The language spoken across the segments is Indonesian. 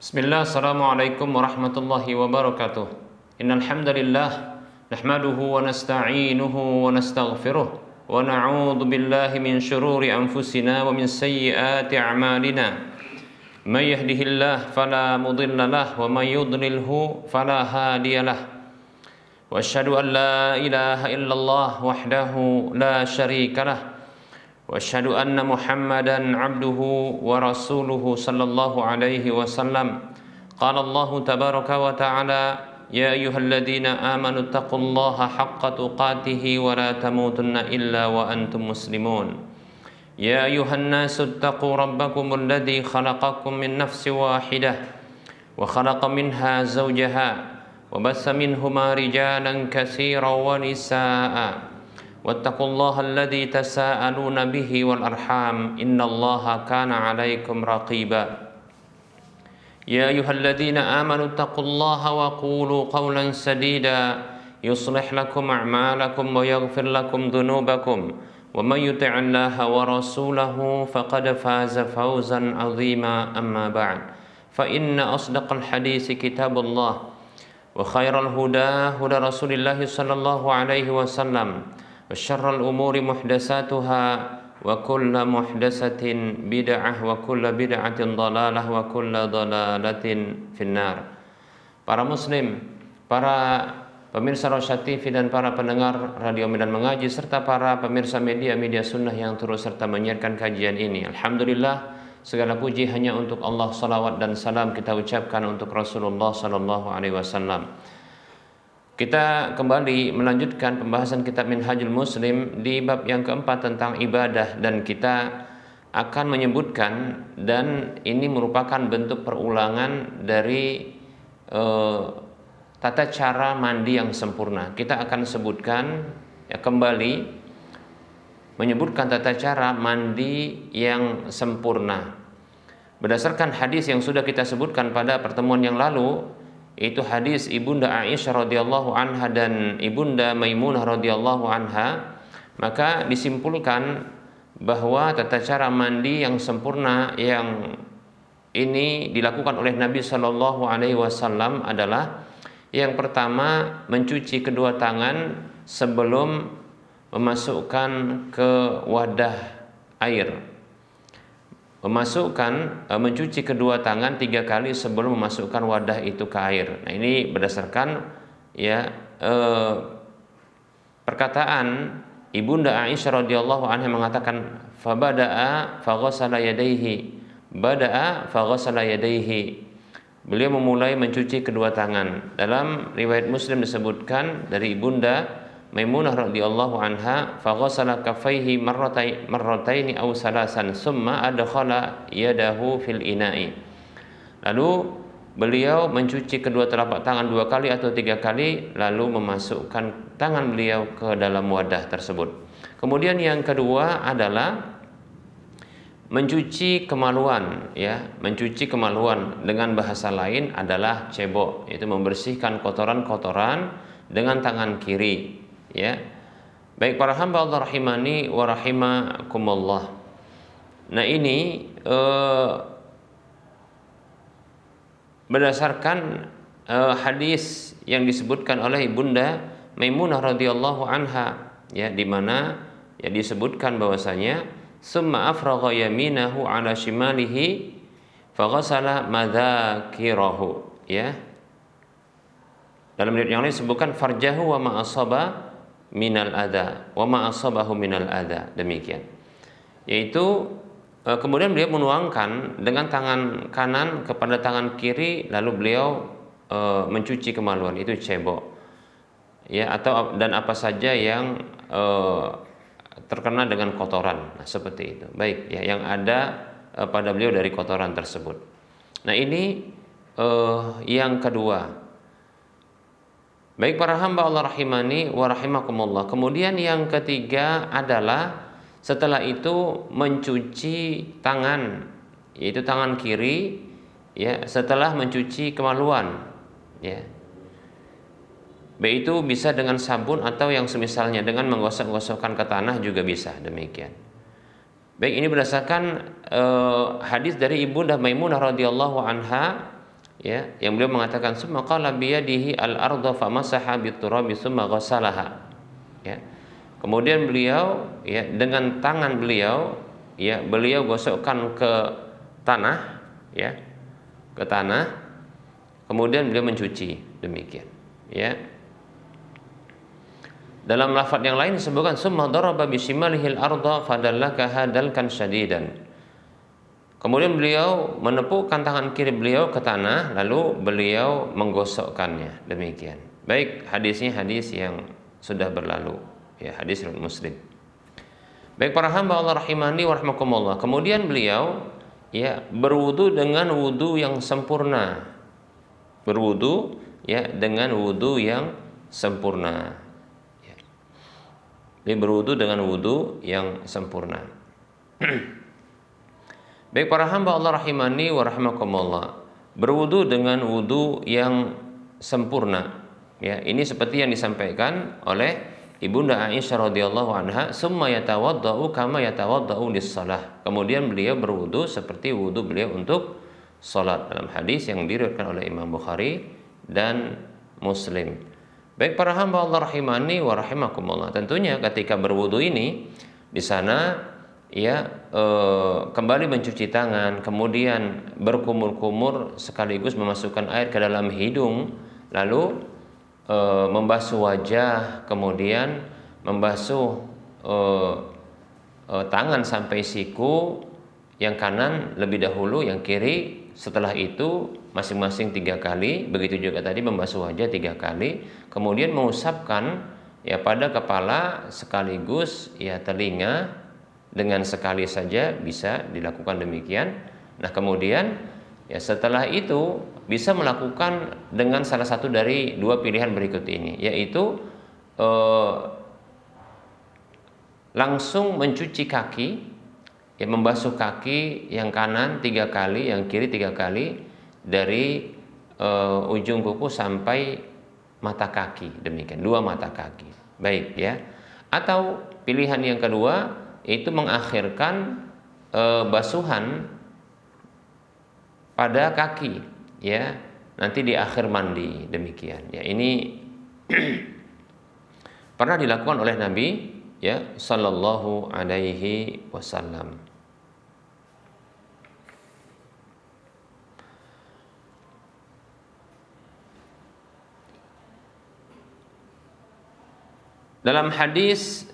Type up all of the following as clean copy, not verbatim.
Bismillah, assalamualaikum warahmatullahi wabarakatuh. Innal hamdalillah nahmaduhu wa nasta'inuhu wa nastaghfiruh wa na'udzu billahi min shururi anfusina wa min sayyiati a'malina. May yahdihillahu fala mudilla lahu wa may yudlilhu fala hadiya lahu. Wa asyhadu an la ilaha illallah wahdahu la syarika lahu. وأشهد أن محمدا عبده ورسوله صلى الله عليه وسلم قال الله تبارك وتعالى يا أيها الذين آمنوا اتقوا الله حق تقاته ولا تموتن إلا وأنتم مسلمون يا أيها الناس اتقوا ربكم الذي خلقكم من نفس واحدة وخلق منها زوجها وبث منهما رجالا كثيرا ونساء واتقوا الله الذي تساءلون به والأرحام إن الله كان عليكم رقيبا يا أيها الذين آمنوا اتقوا الله وقولوا قولا سديدا يصلح لكم أعمالكم ويغفر لكم ذنوبكم ومن يطع الله ورسوله فقد فاز فوزا عظيما أما بعد فإن أصدق الحديث كتاب الله وخير الهدى هدى رسول الله صلى الله عليه وسلم وشر الأمور محدثاتها وكل محدثة بدعة وكل بدعة ضلالة وكل ضلالة في النار. Para muslim, para pemirsa Rosyad TV dan para pendengar Radio Medan Mengaji serta para pemirsa media sunnah yang terus serta menyiarkan kajian ini. Alhamdulillah, segala puji hanya untuk Allah. Salawat dan salam kita ucapkan untuk Rasulullah sallallahu alaihi wasallam. Kita kembali melanjutkan pembahasan kitab Minhajul Muslim di bab yang keempat tentang ibadah, dan kita akan menyebutkan, dan ini merupakan bentuk perulangan dari tata cara mandi yang sempurna. Kita akan sebutkan kembali menyebutkan tata cara mandi yang sempurna berdasarkan hadis yang sudah kita sebutkan pada pertemuan yang lalu, itu hadis Ibunda Aisyah radhiyallahu anha dan Ibunda Maimunah radhiyallahu anha. Maka disimpulkan bahwa tata cara mandi yang sempurna yang ini dilakukan oleh Nabi sallallahu alaihi wasallam adalah yang pertama, mencuci kedua tangan sebelum memasukkan ke wadah air. Mencuci kedua tangan 3 kali sebelum memasukkan wadah itu ke air. Nah, ini berdasarkan perkataan Ibunda Aisyah radhiyallahu anha mengatakan fabada'a faghasala yadayhi. Bada'a faghasala yadayhi. Beliau memulai mencuci kedua tangan. Dalam riwayat Muslim disebutkan dari Ibunda Maimunah radhiyallahu anha faghasala kaffaihi marrataini aw salasan summa adkhala yadahu fil ina'i. Lalu beliau mencuci kedua telapak tangan 2 kali atau 3 kali, lalu memasukkan tangan beliau ke dalam wadah tersebut. Kemudian yang kedua adalah mencuci kemaluan, mencuci kemaluan dengan bahasa lain adalah cebok, yaitu membersihkan kotoran-kotoran dengan tangan kiri. Baik para hamba Allah rahimani wa rahimakumullah. Nah, ini berdasarkan hadis yang disebutkan oleh Ibunda Maimunah radhiyallahu anha, di mana disebutkan bahwasanya summa afragha yaminahu ala shimalihi faghasala madzakirahu. Dalam riwayat yang lain disebutkan farjahu wa ma asaba minal adha wa ma asabahu minal adha, demikian. Yaitu kemudian beliau menuangkan dengan tangan kanan kepada tangan kiri, lalu beliau mencuci kemaluan, itu cebok, dan apa saja yang terkena dengan kotoran. Nah, seperti itu. Baik, yang ada pada beliau dari kotoran tersebut. Nah, ini yang kedua. Baik para hamba Allah rahimani wa rahimakumullah. Kemudian yang ketiga adalah setelah itu mencuci tangan, yaitu tangan kiri, setelah mencuci kemaluan, Baik itu bisa dengan sabun atau yang semisalnya, dengan menggosok-gosokkan ke tanah juga bisa, demikian. Baik, ini berdasarkan hadis dari Ibunda Maimunah radhiyallahu anha ya, yang beliau mengatakan summa qala biyadihi al-ardha famasaha biturabi summa ghassalaha. Ya. Kemudian beliau ya dengan tangan beliau ya beliau gosokkan ke tanah ya, ke tanah, kemudian beliau mencuci, demikian ya. Dalam lafaz yang lain disebutkan summa daraba bisimalihi al-ardha fadallakaha dalkan syadidan. Kemudian beliau menepukkan tangan kiri beliau ke tanah, lalu beliau menggosokkannya, demikian. Baik, hadisnya hadis yang sudah berlalu, ya, hadis riwayat Muslim. Baik para hamba Allah rahimani wa rahmakumullah. Kemudian beliau ya berwudu dengan wudu yang sempurna. Berwudu ya dengan wudu yang sempurna. Ya. Dia berwudu dengan wudu yang sempurna. Baik para hamba Allah rahimani wa rahmakumullah, berwudu dengan wudu yang sempurna. Ya, ini seperti yang disampaikan oleh Ibunda Aisyah radhiyallahu anha, summa yatawaddau kama yatawaddau lis-shalah. Kemudian beliau berwudu seperti wudu beliau untuk salat, dalam hadis yang diriwayatkan oleh Imam Bukhari dan Muslim. Baik para hamba Allah rahimani wa rahimakumullah, tentunya ketika berwudu ini di sana ya kembali mencuci tangan, kemudian berkumur-kumur sekaligus memasukkan air ke dalam hidung, lalu membasuh wajah, kemudian membasuh tangan sampai siku, yang kanan lebih dahulu, yang kiri setelah itu masing-masing 3 kali. Begitu juga tadi membasuh wajah 3 kali, kemudian mengusapkan ya pada kepala sekaligus ya telinga. Dengan sekali saja bisa dilakukan demikian. Nah kemudian ya setelah itu bisa melakukan dengan salah satu dari 2 pilihan berikut ini, yaitu langsung mencuci kaki, ya membasuh kaki yang kanan 3 kali, yang kiri 3 kali dari ujung kuku sampai mata kaki, demikian 2 mata kaki. Baik ya. Atau pilihan yang kedua itu mengakhirkan basuhan pada kaki ya nanti di akhir mandi, demikian ya. Ini pernah dilakukan oleh Nabi ya sallallahu alaihi wasallam. Dalam hadis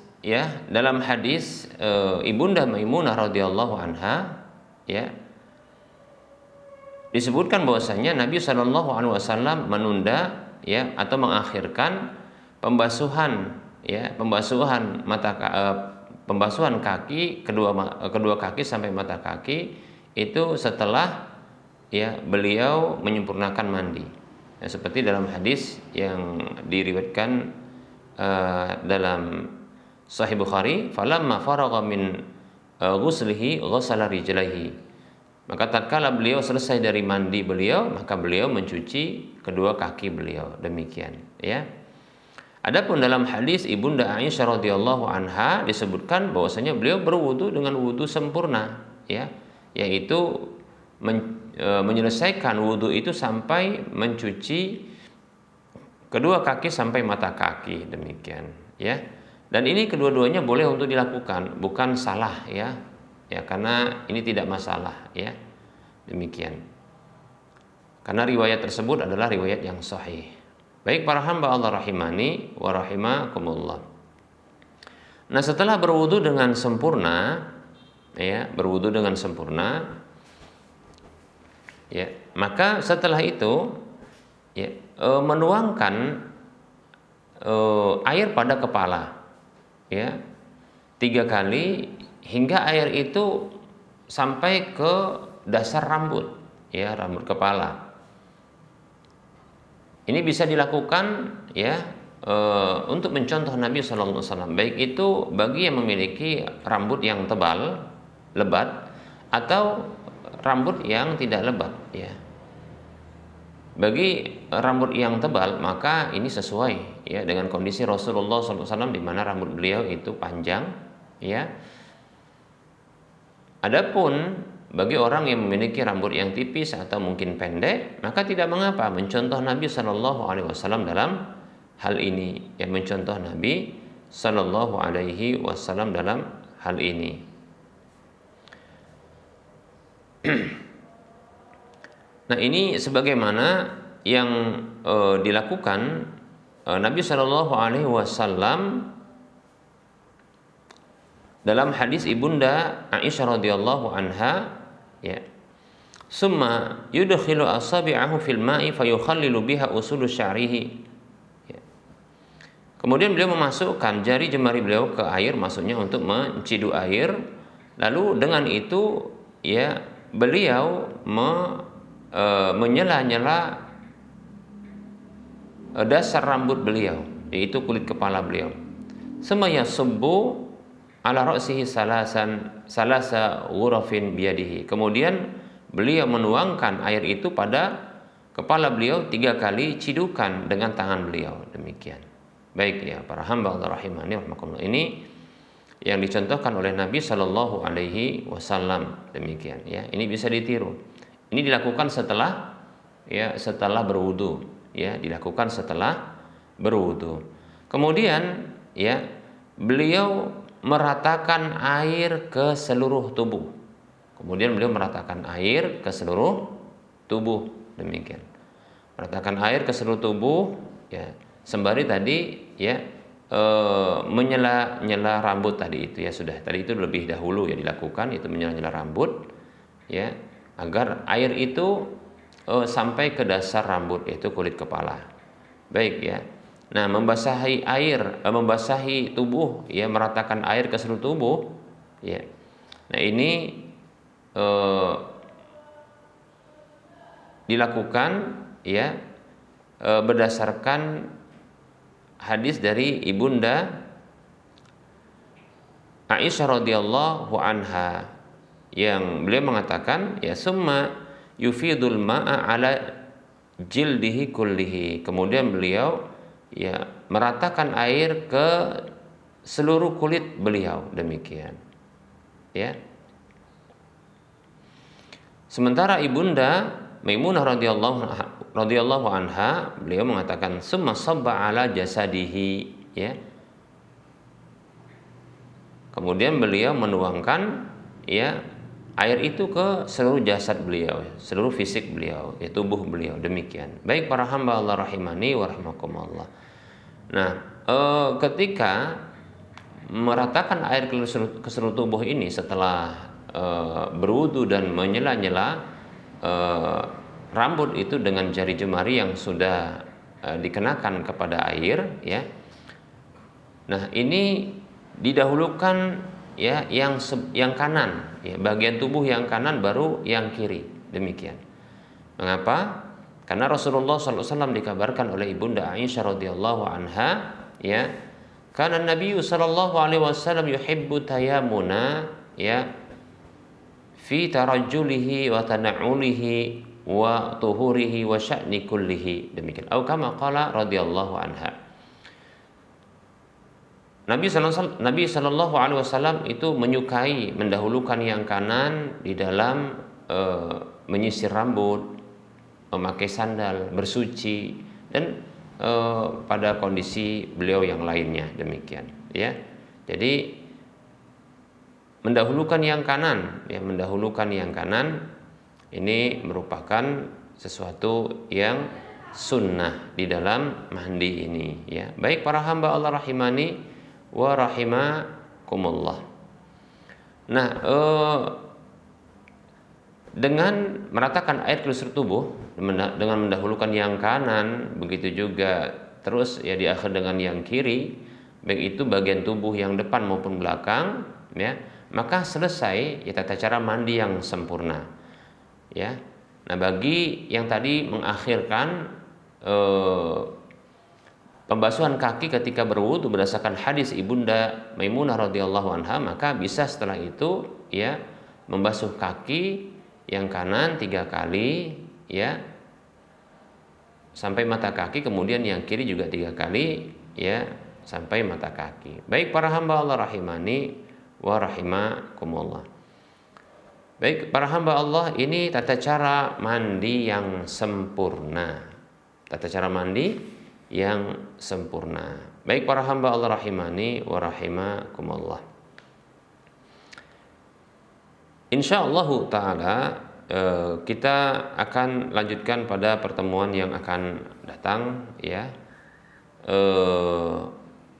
Ibunda Maimunah radhiyallahu anha ya disebutkan bahwasanya Nabi Shallallahu alaihi wasallam menunda ya atau mengakhirkan pembasuhan kaki, kedua kaki sampai mata kaki itu setelah ya beliau menyempurnakan mandi. Ya, seperti dalam hadis yang diriwayatkan dalam Sahih Bukhari, falamma faragha min ghuslihi ghassala rijlaihi. Maka tatkala beliau selesai dari mandi beliau, maka beliau mencuci kedua kaki beliau, demikian ya. Adapun dalam hadis Ibunda Aisyah radhiyallahu anha disebutkan bahwasanya beliau berwudu dengan wudu sempurna ya, yaitu menyelesaikan wudu itu sampai mencuci kedua kaki sampai mata kaki, demikian ya. Dan ini kedua-duanya boleh untuk dilakukan, bukan salah ya. Ya, karena ini tidak masalah ya. Demikian. Karena riwayat tersebut adalah riwayat yang sahih. Baik para hamba Allah rahimani wa rahimakumullah. Nah, setelah berwudu dengan sempurna ya, ya, maka setelah itu ya menuangkan air pada kepala ya 3 kali hingga air itu sampai ke dasar rambut ya, rambut kepala. Ini bisa dilakukan ya untuk mencontoh Nabi Sallallahu Alaihi Wasallam, baik itu bagi yang memiliki rambut yang tebal lebat atau rambut yang tidak lebat ya. Bagi rambut yang tebal maka ini sesuai ya dengan kondisi Rasulullah SAW di mana rambut beliau itu panjang ya. Adapun bagi orang yang memiliki rambut yang tipis atau mungkin pendek, maka tidak mengapa mencontoh Nabi Shallallahu Alaihi Wasallam dalam hal ini. Yang mencontoh Nabi Shallallahu Alaihi Wasallam dalam hal ini. Nah, ini sebagaimana yang dilakukan Nabi Shallallahu Alaihi Wasallam dalam hadis ibunda Aisyah radhiyallahu anha, ya, summa yudkhilu asabi'ahu fil ma'i fayukhallilu biha usulu sya'rihi, ya. Kemudian beliau memasukkan jari jemari beliau ke air, maksudnya untuk menciduk air, lalu dengan itu, ya, beliau menyela-nyela dasar rambut beliau, yaitu kulit kepala beliau. Semaya subbu ala ra'sihi salasa ghurafin biyadihi. Kemudian beliau menuangkan air itu pada kepala beliau 3 kali cidukan dengan tangan beliau. Demikian. Baik ya para hamba Allah rahimani rahimakumullah. Ini yang dicontohkan oleh Nabi Shallallahu Alaihi Wasallam. Demikian ya. Ini bisa ditiru. Ini dilakukan setelah berwudu, ya, dilakukan setelah berwudu. Kemudian ya beliau meratakan air ke seluruh tubuh. Kemudian beliau meratakan air ke seluruh tubuh, demikian. Meratakan air ke seluruh tubuh, ya, sembari tadi ya menyela-nyela rambut tadi itu, ya, sudah. Tadi itu lebih dahulu ya dilakukan, itu menyela-nyela rambut, ya, agar air itu sampai ke dasar rambut, yaitu kulit kepala. Baik ya. Nah, membasahi tubuh, ya, meratakan air ke seluruh tubuh, ya. Nah, ini dilakukan, ya, berdasarkan hadis dari ibunda Aisyah radhiyallahu anha yang beliau mengatakan, ya, summa yufidul ma'a ala jildihi kullihi. Kemudian beliau, ya, meratakan air ke seluruh kulit beliau, demikian, ya. Sementara ibunda Maimunah radhiyallahu anha beliau mengatakan summa sabba ala jasadihi, ya. Kemudian beliau menuangkan, ya, air itu ke seluruh jasad beliau, seluruh fisik beliau, ya, tubuh beliau, demikian. Baik para hamba Allah rahimani wa rahimakumullah. Nah, ketika meratakan air ke seluruh tubuh ini setelah berwudu dan menyela-nyela rambut itu dengan jari jemari yang sudah dikenakan kepada air, ya. Nah, ini didahulukan, ya, yang kanan, ya, bagian tubuh yang kanan baru yang kiri, demikian. Mengapa? Karena Rasulullah SAW dikabarkan oleh ibunda Aisyah radhiyallahu anha, ya, karena Nabi sallallahu alaihi wasallam yuhibbu tayamuna, ya, fi tarajjulihi wa tana'ulihi wa tuhurihi wa sya'ni kullihi, demikian. Atau kama qala radhiyallahu anha. Nabi sallallahu alaihi wasallam itu menyukai mendahulukan yang kanan di dalam menyisir rambut, memakai sandal, bersuci, dan pada kondisi beliau yang lainnya, demikian, ya. Jadi mendahulukan yang kanan, ya, mendahulukan yang kanan ini merupakan sesuatu yang sunnah di dalam mandi ini, ya. Baik para hamba Allah rahimani wa rahimakumullah. Nah, dengan meratakan air ke seluruh tubuh dengan mendahulukan yang kanan, begitu juga terus, ya, di akhir dengan yang kiri, baik itu bagian tubuh yang depan maupun belakang, ya, maka selesai, ya, tata cara mandi yang sempurna, ya. Nah, bagi yang tadi mengakhirkan pembasuhan kaki ketika berwudu berdasarkan hadis ibunda Maimunah radhiyallahu anha, maka bisa setelah itu, ya, membasuh kaki yang kanan 3 kali, ya, sampai mata kaki, kemudian yang kiri juga 3 kali, ya, sampai mata kaki. Baik para hamba Allah rahimani wa rahimakumullah. Baik, para hamba Allah, ini tata cara mandi yang sempurna. Tata cara mandi yang sempurna. Baik para hamba Allah rahimani wa rahimakumullah. Insyaallah taala kita akan lanjutkan pada pertemuan yang akan datang ya.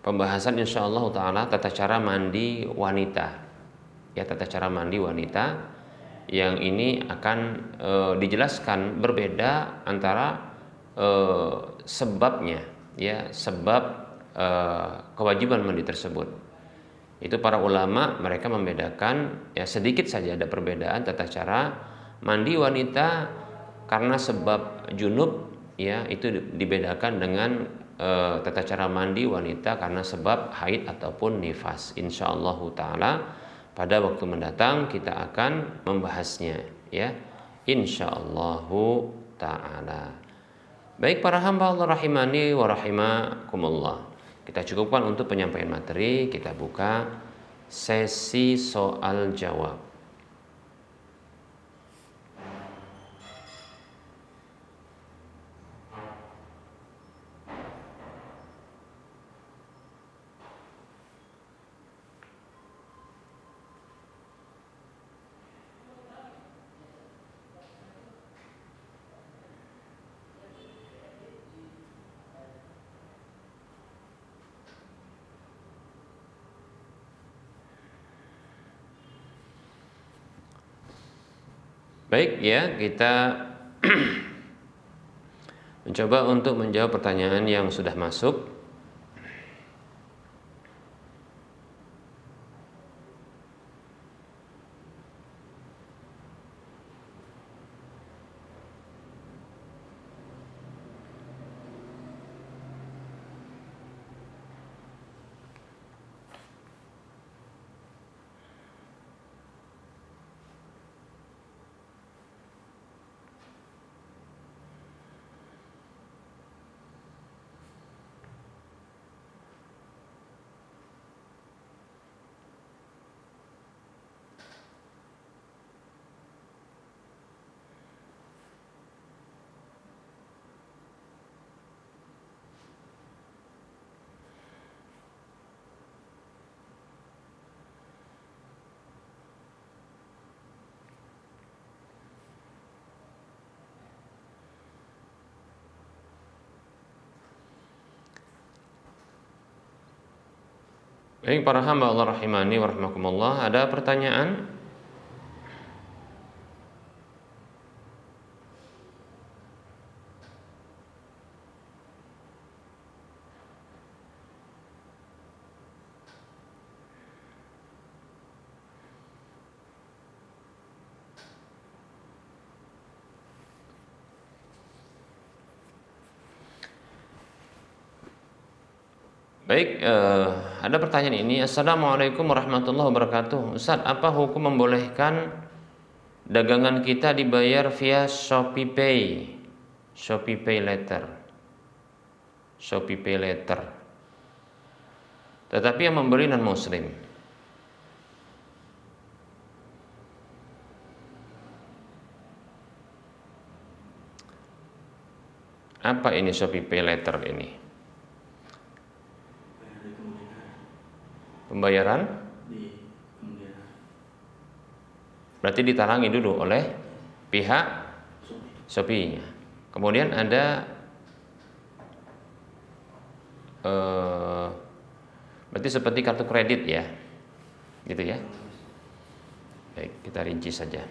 Pembahasan insyaallah taala tata cara mandi wanita. Ya, tata cara mandi wanita yang ini akan dijelaskan berbeda antara sebabnya ya, sebab kewajiban mandi tersebut. Itu para ulama mereka membedakan ya, sedikit saja ada perbedaan tata cara mandi wanita karena sebab junub ya, itu dibedakan dengan tata cara mandi wanita karena sebab haid ataupun nifas. Insyaallah taala pada waktu mendatang kita akan membahasnya ya, insyaallah taala. Baik para hamba Allah rahimani wa rahimakumullah. Kita cukupkan untuk penyampaian materi, kita buka sesi soal jawab. Baik ya, kita mencoba untuk menjawab pertanyaan yang sudah masuk. Baik para hamba Allah rahimani wa rahimakumullah, ada pertanyaan? Baik, ada pertanyaan ini. Assalamualaikum warahmatullahi wabarakatuh. Ustaz, apa hukum membolehkan dagangan kita dibayar via Shopee Pay? Shopee Pay Later. Shopee Pay Later. Tetapi yang membeli non muslim. Apa ini Shopee Pay Later ini? Pembayaran berarti ditalangi dulu oleh pihak Shopee-nya. Kemudian ada berarti seperti kartu kredit ya, gitu ya. Baik, kita rinci saja.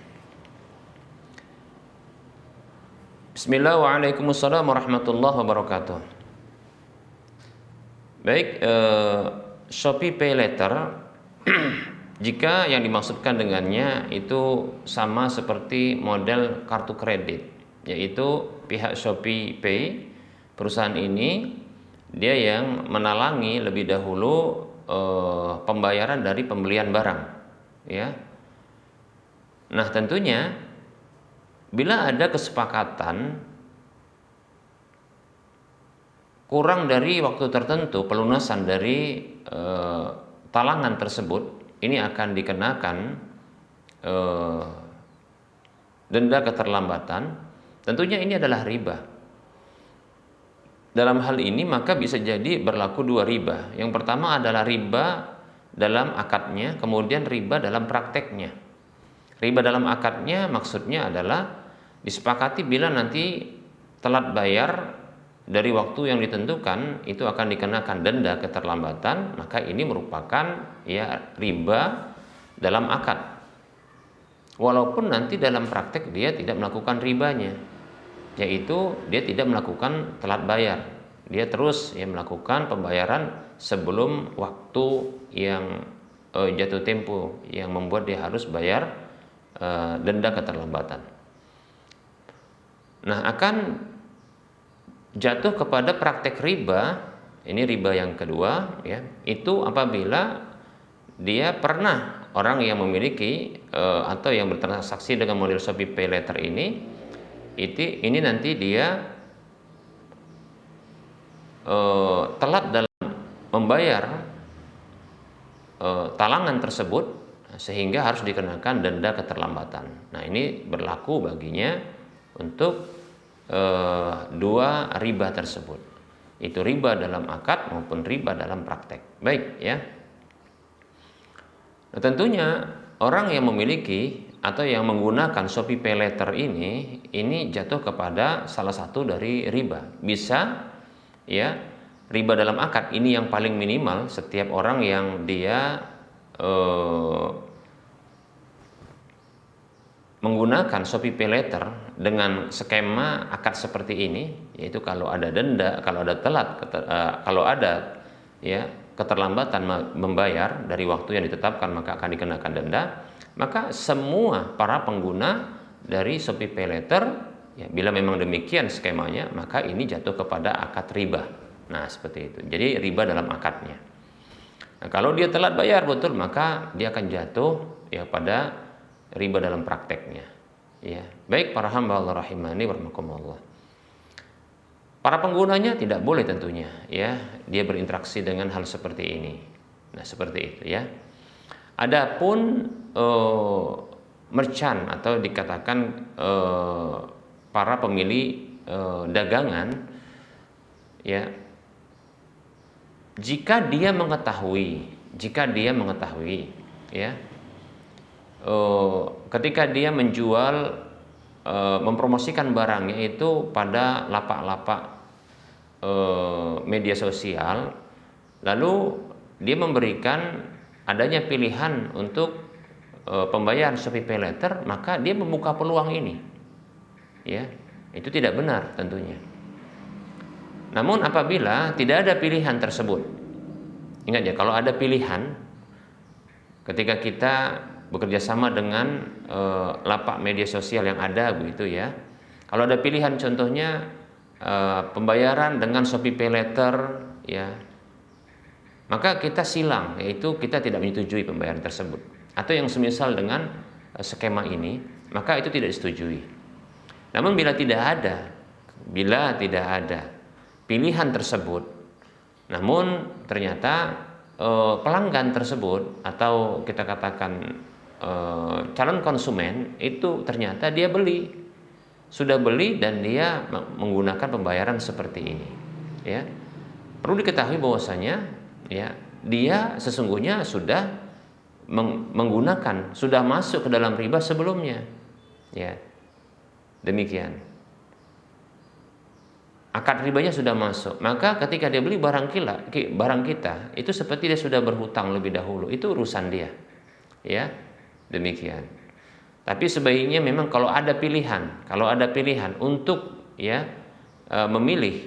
Bismillah, waalaikumsalam warahmatullahi wabarakatuh. Baik, Shopee Pay Later jika yang dimaksudkan dengannya itu sama seperti model kartu kredit, yaitu pihak Shopee Pay, perusahaan ini dia yang menalangi lebih dahulu pembayaran dari pembelian barang ya. Nah tentunya bila ada kesepakatan kurang dari waktu tertentu pelunasan dari talangan tersebut, ini akan dikenakan denda keterlambatan, tentunya ini adalah riba. Dalam hal ini maka bisa jadi berlaku dua riba. Yang pertama adalah riba dalam akadnya, kemudian riba dalam prakteknya. Riba dalam akadnya maksudnya adalah disepakati bila nanti telat bayar dari waktu yang ditentukan itu akan dikenakan denda keterlambatan, maka ini merupakan ya riba dalam akad. Walaupun nanti dalam praktek dia tidak melakukan ribanya, yaitu dia tidak melakukan telat bayar. Dia terus ya melakukan pembayaran sebelum waktu yang jatuh tempo yang membuat dia harus bayar denda keterlambatan. Nah, akan jatuh kepada praktek riba, ini riba yang kedua ya, itu apabila dia pernah orang yang memiliki atau yang bertransaksi dengan model Shopee Pay Later ini nanti dia telat dalam membayar talangan tersebut sehingga harus dikenakan denda keterlambatan. Nah, ini berlaku baginya untuk dua riba tersebut. Itu riba dalam akad maupun riba dalam praktek. Baik ya. Nah, tentunya orang yang memiliki atau yang menggunakan Shopee Pay Later ini jatuh kepada salah satu dari riba. Bisa ya, riba dalam akad ini yang paling minimal. Setiap orang yang dia menggunakan Shopee Pay Later dengan skema akad seperti ini, yaitu kalau ada denda, kalau ada telat, kalau ada ya keterlambatan membayar dari waktu yang ditetapkan maka akan dikenakan denda, maka semua para pengguna dari Shopee Pay Later ya, bila memang demikian skemanya, maka ini jatuh kepada akad riba. Nah, seperti itu. Jadi riba dalam akadnya. Nah, kalau dia telat bayar betul, maka dia akan jatuh ya pada riba dalam prakteknya. Ya, baik para hamba Allah rahimani wa rahimakumullah. Para penggunanya tidak boleh tentunya ya dia berinteraksi dengan hal seperti ini. Nah, seperti itu ya. Adapun merchant atau dikatakan para pemilik dagangan ya, jika dia mengetahui ya ketika dia menjual mempromosikan barangnya itu pada lapak-lapak media sosial, lalu dia memberikan adanya pilihan untuk pembayaran Shopee Pay Later, maka dia membuka peluang ini ya, itu tidak benar tentunya. Namun apabila tidak ada pilihan tersebut, ingat ya, kalau ada pilihan ketika kita bekerja sama dengan lapak media sosial yang ada begitu ya. Kalau ada pilihan contohnya pembayaran dengan Shopee Pay Later ya, maka kita silang, yaitu kita tidak menyetujui pembayaran tersebut. Atau yang semisal dengan skema ini, maka itu tidak disetujui. Namun bila tidak ada pilihan tersebut, namun ternyata pelanggan tersebut atau kita katakan calon konsumen itu ternyata dia sudah beli dan dia menggunakan pembayaran seperti ini ya, perlu diketahui bahwasanya ya dia sesungguhnya sudah menggunakan, sudah masuk ke dalam riba sebelumnya ya, demikian akad ribanya sudah masuk. Maka ketika dia beli barang kita itu seperti dia sudah berhutang lebih dahulu, itu urusan dia ya, demikian. Tapi sebaiknya memang kalau ada pilihan untuk ya memilih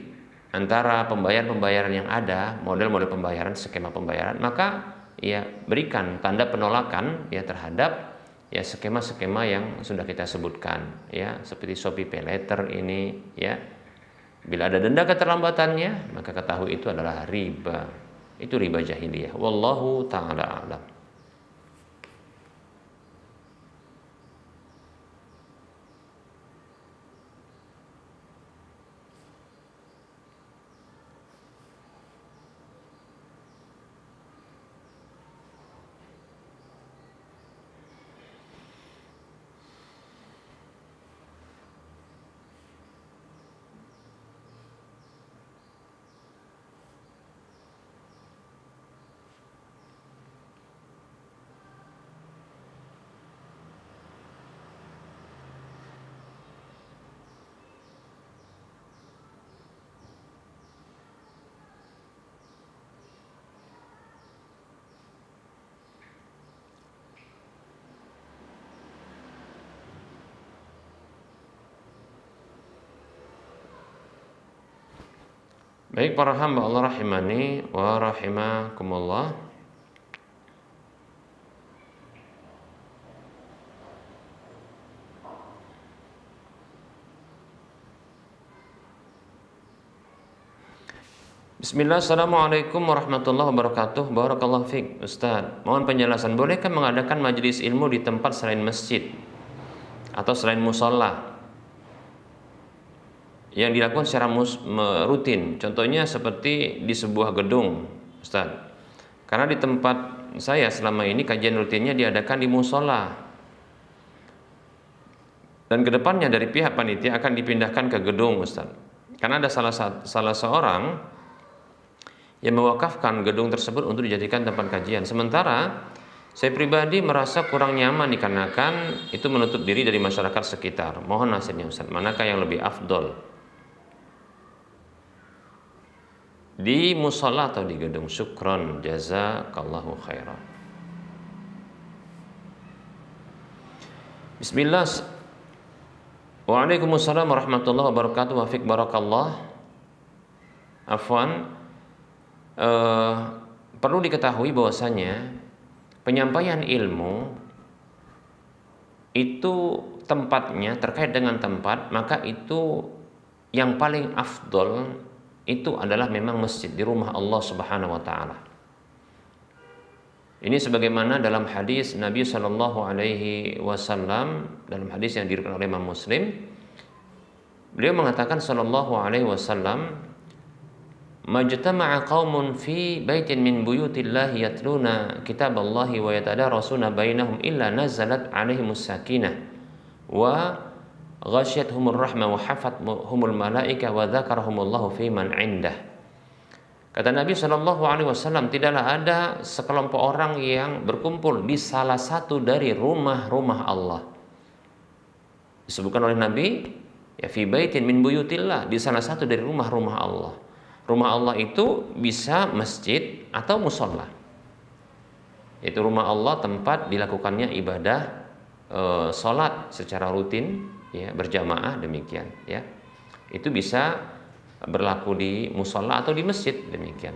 antara pembayaran yang ada, model-model pembayaran, skema pembayaran, maka ya berikan tanda penolakan ya terhadap ya skema-skema yang sudah kita sebutkan ya, seperti Shopee Pay Later ini ya. Bila ada denda keterlambatannya, maka ketahui itu adalah riba. Itu riba jahiliyah. Wallahu ta'ala a'lam. Baik para hamba Allah rahimani wa rahimakumullah. Bismillah, assalamualaikum warahmatullahi wabarakatuh. Barakallahu fiik. Ustaz, mohon penjelasan, bolehkah mengadakan majelis ilmu di tempat selain masjid atau selain musola yang dilakukan secara rutin? Contohnya seperti di sebuah gedung, Ustaz. Karena di tempat saya selama ini kajian rutinnya diadakan di musola, dan kedepannya dari pihak panitia akan dipindahkan ke gedung, Ustaz. Karena ada salah seorang yang mewakafkan gedung tersebut untuk dijadikan tempat kajian. Sementara saya pribadi merasa kurang nyaman dikarenakan itu menutup diri dari masyarakat sekitar. Mohon nasihatnya Ustaz, manakah yang lebih afdol, di musola atau di gedung? Syukron, jazakallahu khairan. Bismillah. Waalaikumsalam warahmatullahi wabarakatuh. Wa fiik barakallah. Afwan. Perlu diketahui bahwasanya penyampaian ilmu itu tempatnya terkait dengan tempat, maka itu yang paling afdol itu adalah memang masjid di rumah Allah Subhanahu wa taala. Ini sebagaimana dalam hadis Nabi sallallahu alaihi wasallam, dalam hadis yang diriwayatkan oleh Imam Muslim, beliau mengatakan sallallahu alaihi wasallam, majtama'a qaumun fi baitin min buyutillahi yatluna kitaballahi wa yatadarasuna bainahum illa nazalat 'alaihimus sakinah wa ghasyiyatuhumur rahmah wa hafathumul malaika wa dzakarahumullahu fi man 'indah. Kata Nabi sallallahu alaihi wasallam, tidaklah ada sekelompok orang yang berkumpul di salah satu dari rumah-rumah Allah. Disebutkan oleh Nabi, ya, fi baitin min buyutillah, di salah satu dari rumah-rumah Allah. Rumah Allah itu bisa masjid atau musola. Itu rumah Allah tempat dilakukannya ibadah sholat secara rutin, ya, berjamaah demikian, ya. Itu bisa berlaku di musola atau di masjid demikian.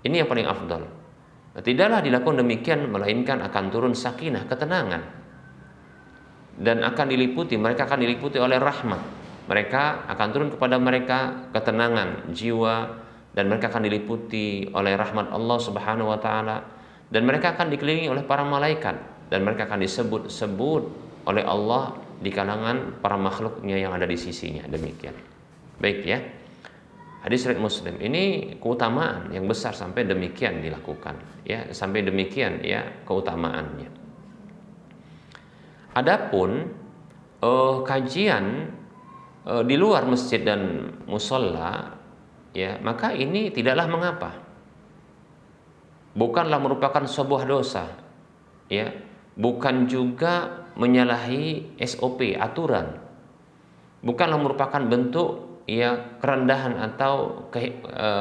Ini yang paling afdal. Tidaklah dilakukan demikian melainkan akan turun sakinah, ketenangan, dan mereka akan diliputi oleh rahmat. Mereka akan turun kepada mereka ketenangan jiwa, dan mereka akan diliputi oleh rahmat Allah Subhanahu wa taala, dan mereka akan dikelilingi oleh para malaikat, dan mereka akan disebut-sebut oleh Allah di kalangan para makhluknya yang ada di sisinya. Demikian. Baik, ya. Hadis riwayat Muslim. Ini keutamaan yang besar sampai demikian dilakukan, ya, sampai demikian, ya, keutamaannya. Adapun kajian di luar masjid dan musola, ya, maka ini tidaklah mengapa, bukanlah merupakan sebuah dosa, ya, bukan juga menyalahi SOP, aturan, bukanlah merupakan bentuk, ya, kerendahan atau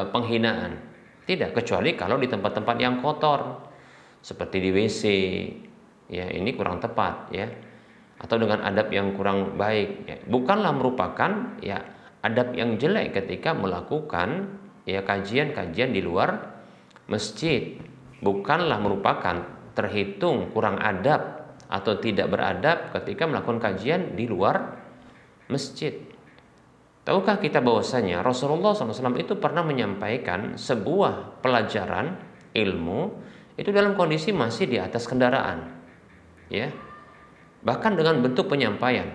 penghinaan, tidak, kecuali kalau di tempat-tempat yang kotor seperti di WC, ya, ini kurang tepat, ya, atau dengan adab yang kurang baik, ya. Bukanlah merupakan, ya, adab yang jelek ketika melakukan, ya, kajian-kajian di luar masjid. Bukanlah merupakan terhitung kurang adab atau tidak beradab ketika melakukan kajian di luar masjid. Tahukah kita bahwasanya Rasulullah SAW itu pernah menyampaikan sebuah pelajaran ilmu itu dalam kondisi masih di atas kendaraan, ya. Bahkan dengan bentuk penyampaian,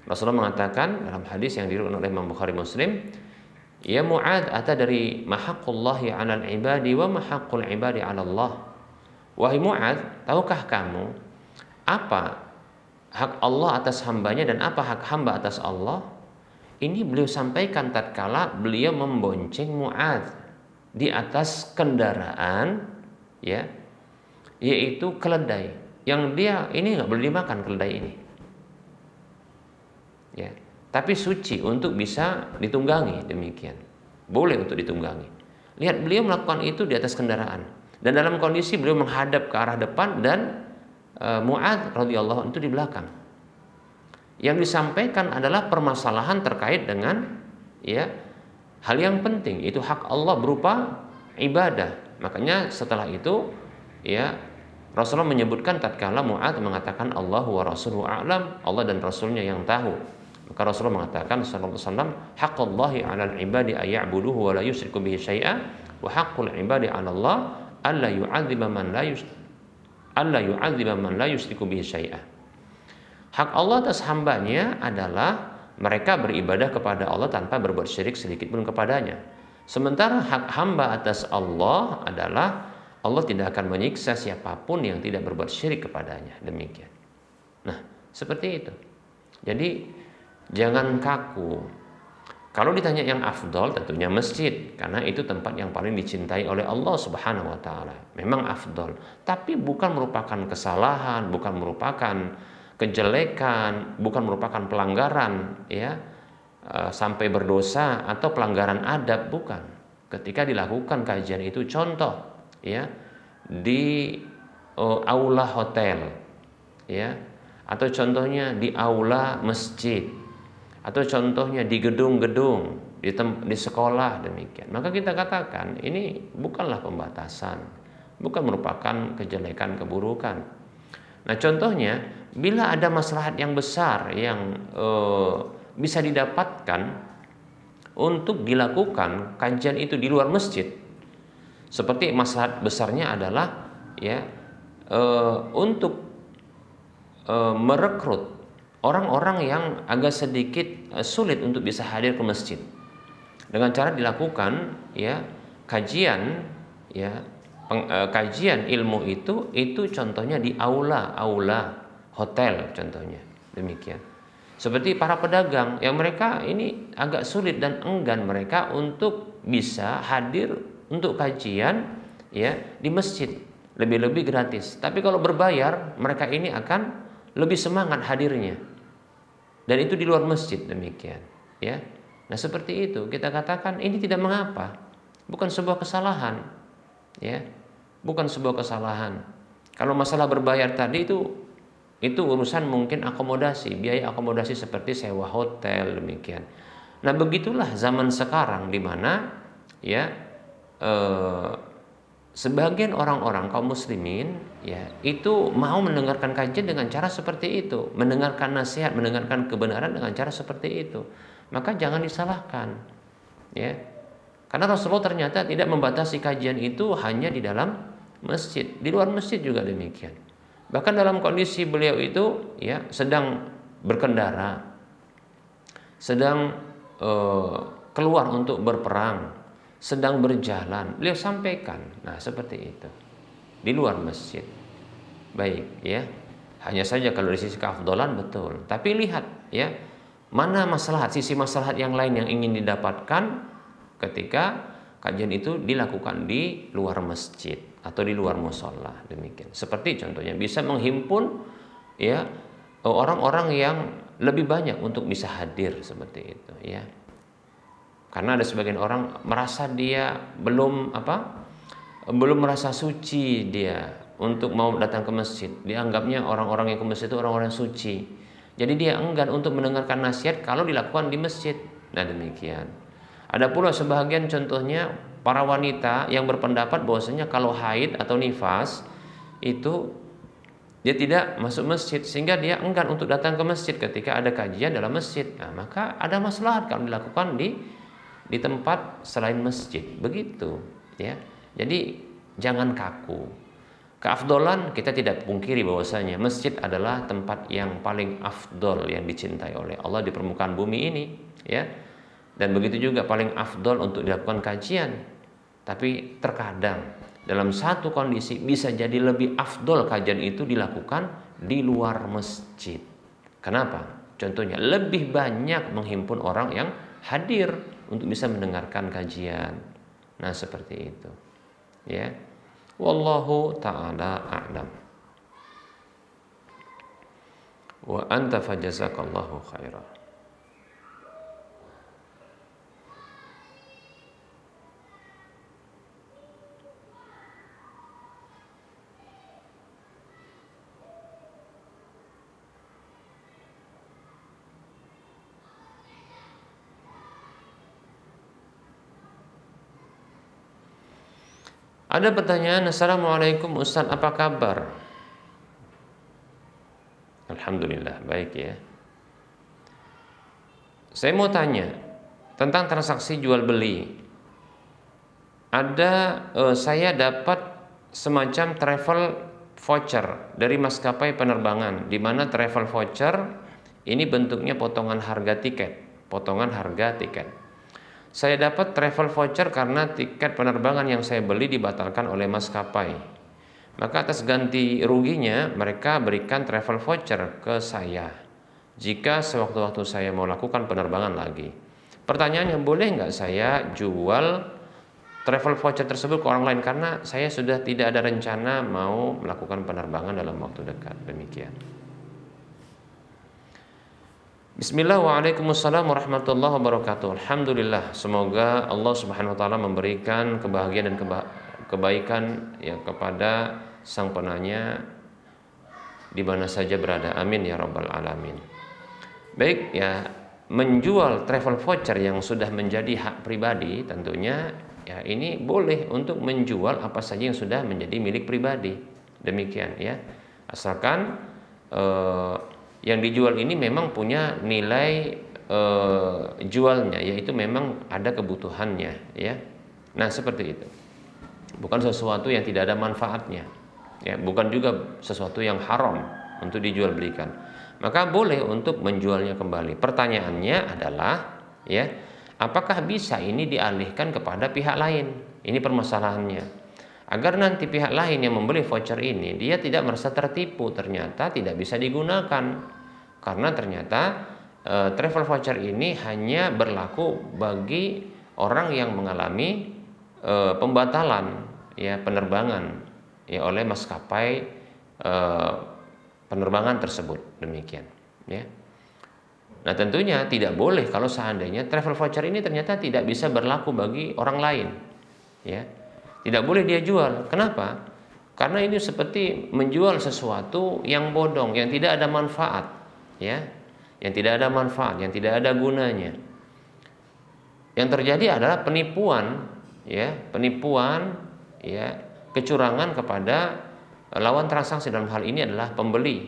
Rasulullah mengatakan dalam hadis yang diriwayatkan oleh Imam Bukhari Muslim, ya Mu'adz, atadri ma haqqullahi 'alal ibadi wa ma haqqul ibadi 'ala Allah. Wahai Mu'adz, tahukah kamu apa hak Allah atas hambanya dan apa hak hamba atas Allah? Ini beliau sampaikan tatkala beliau membonceng Mu'adz di atas kendaraan, ya, yaitu keledai. Yang dia ini nggak boleh dimakan keledai ini, ya, tapi suci untuk bisa ditunggangi, demikian, boleh untuk ditunggangi. Lihat, beliau melakukan itu di atas kendaraan dan dalam kondisi beliau menghadap ke arah depan dan Mu'adz radhiyallahu anhu itu di belakang. Yang disampaikan adalah permasalahan terkait dengan, ya, hal yang penting, itu hak Allah berupa ibadah. Makanya setelah itu ya Rasulullah menyebutkan tatkala Mu'adz mengatakan Allahu wa rasuluhu a'lam, Allah dan Rasulnya yang tahu. Maka Rasulullah mengatakan sallallahu alaihi wasallam, haqqallahi 'alal ibadi ayya'buduhu wa la yusyriku bihi syai'a, wa haqqul ibadi 'ala Allah alla yu'adziba man la yusyriku bihi syai'a. Hak Allah atas hambanya adalah mereka beribadah kepada Allah tanpa berbuat syirik sedikit pun kepadanya. Sementara hak hamba atas Allah adalah Allah tidak akan menyiksa siapapun yang tidak berbuat syirik kepadanya. Demikian. Nah, seperti itu. Jadi jangan kaku. Kalau ditanya yang afdol, tentunya masjid, karena itu tempat yang paling dicintai oleh Allah Subhanahu wa taala. Memang afdol, tapi bukan merupakan kesalahan, bukan merupakan kejelekan, bukan merupakan pelanggaran ya, sampai berdosa atau pelanggaran adab, bukan. Ketika dilakukan kajian itu, contoh ya di aula hotel ya, atau contohnya di aula masjid, atau contohnya di gedung-gedung di sekolah, demikian, maka kita katakan ini bukanlah pembatasan, bukan merupakan kejelekan, keburukan. Nah, contohnya bila ada maslahat yang besar yang bisa didapatkan untuk dilakukan kajian itu di luar masjid, seperti maslahat besarnya adalah ya untuk merekrut orang-orang yang agak sedikit sulit untuk bisa hadir ke masjid, dengan cara dilakukan ya kajian ya kajian ilmu itu contohnya di aula hotel, contohnya demikian. Seperti para pedagang yang mereka ini agak sulit dan enggan mereka untuk bisa hadir untuk kajian ya di masjid, lebih-lebih gratis. Tapi kalau berbayar, mereka ini akan lebih semangat hadirnya, dan itu di luar masjid, demikian ya. Nah, seperti itu kita katakan ini tidak mengapa, bukan sebuah kesalahan ya, bukan sebuah kesalahan. Kalau masalah berbayar tadi itu urusan mungkin akomodasi, biaya akomodasi seperti sewa hotel, demikian. Nah, begitulah zaman sekarang di mana ya sebagian orang-orang kaum muslimin ya itu mau mendengarkan kajian dengan cara seperti itu, mendengarkan nasihat, mendengarkan kebenaran dengan cara seperti itu. Maka jangan disalahkan ya. Karena Rasulullah ternyata tidak membatasi kajian itu hanya di dalam masjid, di luar masjid juga demikian. Bahkan dalam kondisi beliau itu ya sedang berkendara, sedang keluar untuk berperang, sedang berjalan, beliau sampaikan. Nah, seperti itu di luar masjid. Baik ya. Hanya saja kalau dari sisi keafdolan betul. Tapi lihat ya, mana maslahat, sisi maslahat yang lain yang ingin didapatkan ketika kajian itu dilakukan di luar masjid atau di luar mushola, demikian. Seperti contohnya bisa menghimpun ya orang-orang yang lebih banyak untuk bisa hadir, seperti itu ya. Karena ada sebagian orang merasa dia belum merasa suci dia untuk mau datang ke masjid. Dianggapnya orang-orang yang ke masjid itu orang-orang suci. Jadi dia enggan untuk mendengarkan nasihat kalau dilakukan di masjid. Nah, demikian. Ada pula sebagian contohnya para wanita yang berpendapat bahwasanya kalau haid atau nifas itu dia tidak masuk masjid, sehingga dia enggan untuk datang ke masjid ketika ada kajian dalam masjid. Nah, maka ada maslahat kalau dilakukan di tempat selain masjid, begitu ya. Jadi jangan kaku. Keafdolan kita tidak pungkiri bahwasanya masjid adalah tempat yang paling afdol yang dicintai oleh Allah di permukaan bumi ini ya. Dan begitu juga paling afdol untuk dilakukan kajian. Tapi terkadang dalam satu kondisi bisa jadi lebih afdol kajian itu dilakukan di luar masjid. Kenapa? Contohnya lebih banyak menghimpun orang yang hadir untuk bisa mendengarkan kajian. Nah, seperti itu. Ya. Wallahu ta'ala a'lam. Wa anta fajazakallahu khairan. Ada pertanyaan, Assalamualaikum Ustaz, apa kabar? Alhamdulillah, baik ya. Saya mau tanya tentang transaksi jual beli. Saya dapat semacam travel voucher dari maskapai penerbangan, di mana travel voucher ini bentuknya potongan harga tiket. Saya dapat travel voucher karena tiket penerbangan yang saya beli dibatalkan oleh maskapai. Maka atas ganti ruginya mereka berikan travel voucher ke saya jika sewaktu-waktu saya mau lakukan penerbangan lagi. Pertanyaannya, boleh nggak saya jual travel voucher tersebut ke orang lain karena saya sudah tidak ada rencana mau melakukan penerbangan dalam waktu dekat? Demikian. Bismillah, waalaikumsalam warahmatullahi wabarakatuh. Alhamdulillah, semoga Allah subhanahu wa ta'ala memberikan kebahagiaan dan kebaikan ya kepada sang penanya di mana saja berada. Amin ya rabbal alamin. Baik ya, menjual travel voucher yang sudah menjadi hak pribadi tentunya ya ini boleh untuk menjual apa saja yang sudah menjadi milik pribadi. Demikian ya. Asalkan yang dijual ini memang punya nilai jualnya, yaitu memang ada kebutuhannya ya. Nah, seperti itu. Bukan sesuatu yang tidak ada manfaatnya. Ya, bukan juga sesuatu yang haram untuk dijual belikan. Maka boleh untuk menjualnya kembali. Pertanyaannya adalah ya, apakah bisa ini dialihkan kepada pihak lain? Ini permasalahannya. Agar nanti pihak lain yang membeli voucher ini dia tidak merasa tertipu, ternyata tidak bisa digunakan. Karena ternyata travel voucher ini hanya berlaku bagi orang yang mengalami pembatalan ya penerbangan ya oleh maskapai penerbangan tersebut. Demikian ya. Nah, tentunya tidak boleh kalau seandainya travel voucher ini ternyata tidak bisa berlaku bagi orang lain ya. Tidak boleh dia jual. Kenapa? Karena ini seperti menjual sesuatu yang bodong, yang tidak ada manfaat ya. Yang tidak ada manfaat, yang tidak ada gunanya. Yang terjadi adalah penipuan ya, kecurangan kepada lawan transaksi. Dalam hal ini adalah pembeli.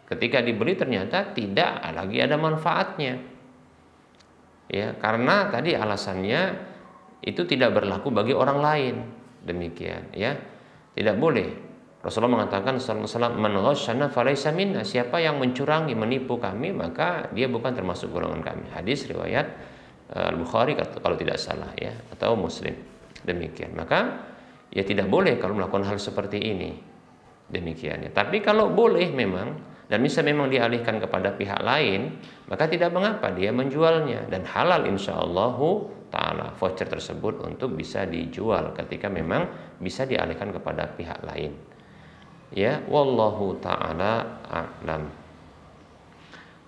Ketika dibeli ternyata tidak lagi ada manfaatnya. Ya, karena tadi alasannya itu tidak berlaku bagi orang lain. Demikian ya. Tidak boleh. Rasulullah mengatakan sallallahu alaihi wasallam, man ghasyana falaysa minna, siapa yang mencurangi, menipu kami maka dia bukan termasuk golongan kami. Hadis riwayat Al-Bukhari kalau tidak salah ya, atau Muslim. Demikian. Maka ya tidak boleh kalau melakukan hal seperti ini. Demikian ya. Tapi kalau boleh memang dan bisa memang dialihkan kepada pihak lain, maka tidak mengapa dia menjualnya, dan halal insyaallah ta'ala voucher tersebut untuk bisa dijual ketika memang bisa dialihkan kepada pihak lain. Ya, wallahu ta'ala a'lam.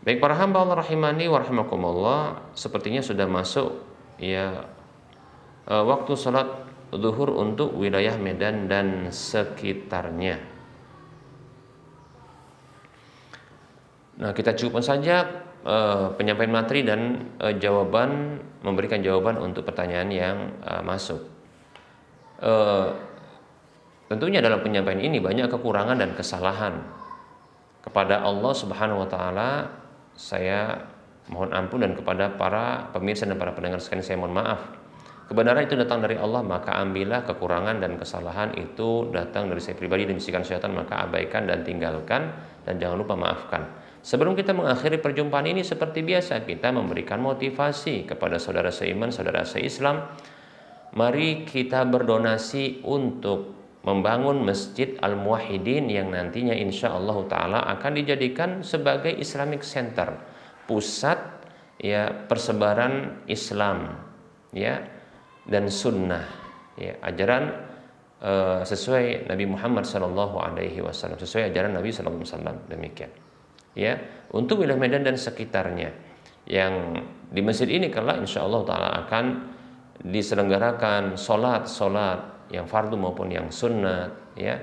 Baik para hamba Allah rahimani wa rahimakumullah, sepertinya sudah masuk ya waktu salat zuhur untuk wilayah Medan dan sekitarnya. Nah, kita cukupkan saja penyampaian materi dan memberikan jawaban untuk pertanyaan yang masuk. Tentunya dalam penyampaian ini banyak kekurangan dan kesalahan. Kepada Allah Subhanahu wa taala saya mohon ampun, dan kepada para pemirsa dan para pendengar sekalian saya mohon maaf. Kebenaran itu datang dari Allah, maka ambillah. Kekurangan dan kesalahan itu datang dari saya pribadi dan bisikan syaitan, maka abaikan dan tinggalkan, dan jangan lupa maafkan. Sebelum kita mengakhiri perjumpaan ini, seperti biasa kita memberikan motivasi kepada saudara seiman, saudara seislam. Mari kita berdonasi untuk membangun Masjid Al-Muwahhidin yang nantinya insyaallah ta'ala akan dijadikan sebagai Islamic Center, pusat ya persebaran Islam ya dan sunnah ya, ajaran sesuai Nabi Muhammad SAW, sesuai ajaran Nabi SAW. Demikian ya, untuk wilayah Medan dan sekitarnya. Yang di masjid ini kelak insyaallah ta'ala akan diselenggarakan solat yang fardu maupun yang sunnah ya,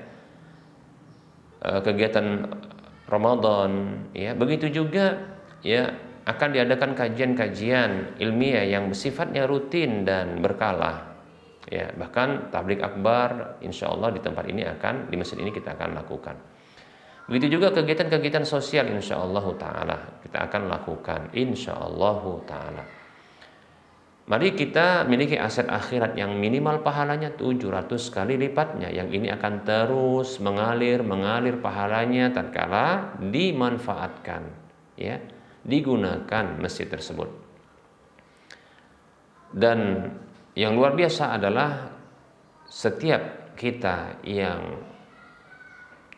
kegiatan Ramadan ya, begitu juga ya akan diadakan kajian-kajian ilmiah yang bersifatnya rutin dan berkala Ya, bahkan tablik akbar insya Allah di tempat ini di masjid ini kita akan lakukan. Begitu juga kegiatan-kegiatan sosial insya Allah taala kita akan lakukan insya Allah taala. Mari kita miliki aset akhirat yang minimal pahalanya 700 kali lipatnya. Yang ini akan terus mengalir pahalanya tatkala dimanfaatkan, ya, digunakan masjid tersebut. Dan yang luar biasa adalah setiap kita yang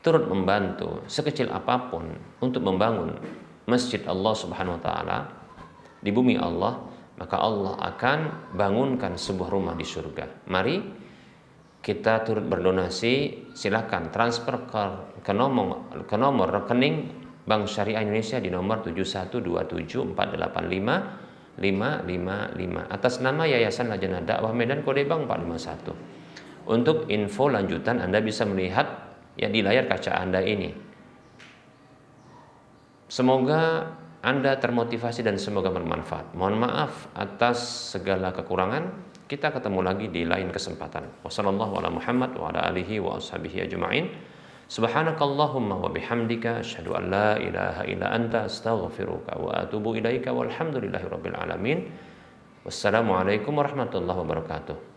turut membantu sekecil apapun untuk membangun masjid Allah Subhanahu wa taala di bumi Allah, maka Allah akan bangunkan sebuah rumah di surga. Mari kita turut berdonasi, silakan transfer ke nomor rekening Bank Syariah Indonesia di nomor 71274855555 atas nama Yayasan Lajnah Dakwah Medan kode bank 451. Untuk info lanjutan Anda bisa melihat ya di layar kaca Anda ini. Semoga Anda termotivasi dan semoga bermanfaat. Mohon maaf atas segala kekurangan. Kita ketemu lagi di lain kesempatan. Wassallallahu ala Muhammad wa ala alihi wa ashabihi ajma'in. Subhanakallahumma wa bihamdika asyhadu an la ilaha illa anta astaghfiruka wa atubu ilaika walhamdulillahi rabbil alamin. Wassalamualaikum warahmatullahi wabarakatuh.